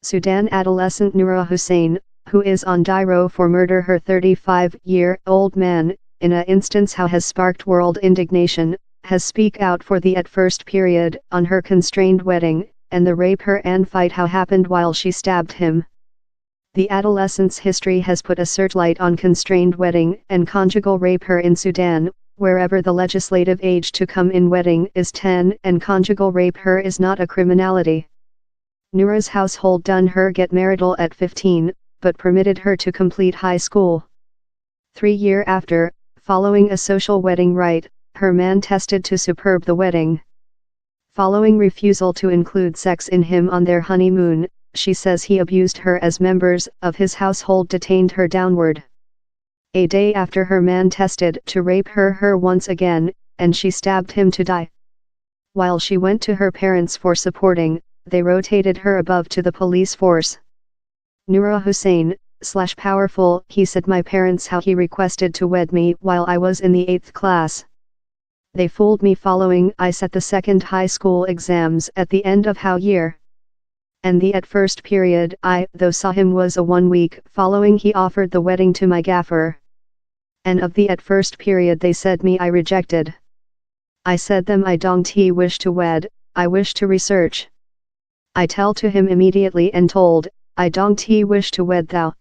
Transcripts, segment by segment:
Sudan adolescent Noura Hussein, who is on die-row for murder her 35-year-old man, in a instance how has sparked world indignation, has speak out for the at first period on her constrained wedding, and the rape her and fight how happened while she stabbed him. The adolescent's history has put a searchlight on constrained wedding and conjugal rape her in Sudan, wherever the legislative age to come in wedding is 10 and conjugal rape her is not a criminality. Noura's household done her get marital at 15, but permitted her to complete high school. 3 years after, following a social wedding rite, her man tested to superb the wedding. Following refusal to include sex in him on their honeymoon, she says he abused her as members of his household detained her downward. A day after her man tested to rape her once again, and she stabbed him to die. While she went to her parents for supporting, they rotated her above to the police force. Noura Hussein, /powerful, he said my parents how he requested to wed me while I was in the 8th class. They fooled me following I sat the second high school exams at the end of how year. And the at first period I though saw him was a 1 week following he offered the wedding to my gaffer. And of the at first period they said me I rejected. I said them I don't wish to wed, I wish to research. I tell to him immediately and told, I don't wish to wed thou.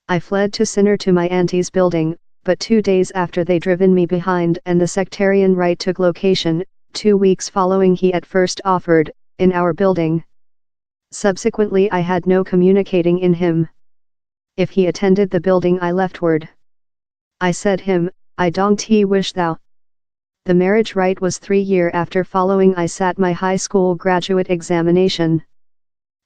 I fled to Sinner to my auntie's building, but 2 days after they driven me behind and the sectarian rite took location, 2 weeks following he at first offered, in our building. Subsequently I had no communicating in him. If he attended the building I leftward. I said him, I don't wish thou. The marriage rite was 3 years after following I sat my high school graduate examination.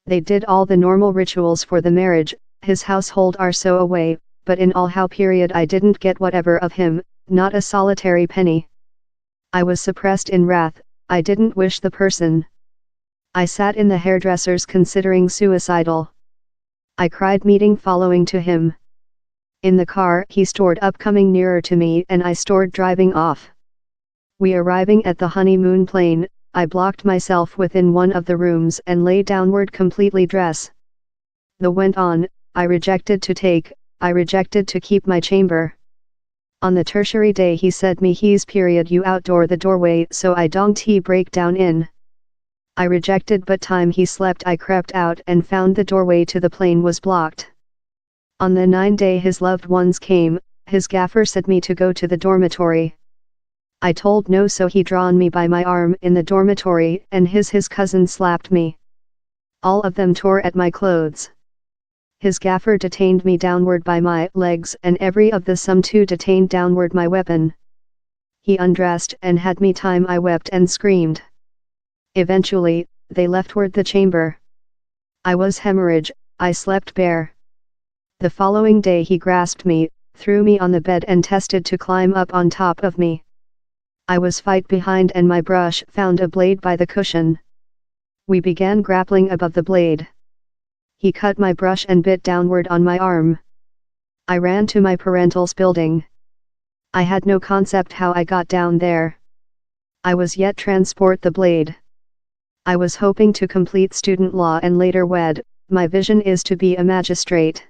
They did all the normal rituals for the marriage, his household are so away, but in all how period I didn't get whatever of him, not a solitary penny. I was suppressed in wrath, I didn't wish the person. I sat in the hairdresser's considering suicidal. I cried meeting following to him. In the car he stored up coming nearer to me and I stored driving off. We arriving at the honeymoon plane, I blocked myself within one of the rooms and lay downward completely dress. The went on, I rejected to take, I rejected to keep my chamber. On the tertiary day he said me he's period you outdoor the doorway so I don't break down in. I rejected but time he slept I crept out and found the doorway to the plane was blocked. On the 9th day his loved ones came, his gaffer said me to go to the dormitory. I told no so he drawn me by my arm in the dormitory and his cousin slapped me. All of them tore at my clothes. His gaffer detained me downward by my legs and every of the some two detained downward my weapon. He undressed and had me time I wept and screamed. Eventually, they leftward the chamber. I was hemorrhage, I slept bare. The following day he grasped me, threw me on the bed and tested to climb up on top of me. I was fight behind and my brush found a blade by the cushion. We began grappling above the blade. He cut my brush and bit downward on my arm. I ran to my parental's building. I had no concept how I got down there. I was yet transport the blade. I was hoping to complete student law and later wed, my vision is to be a magistrate.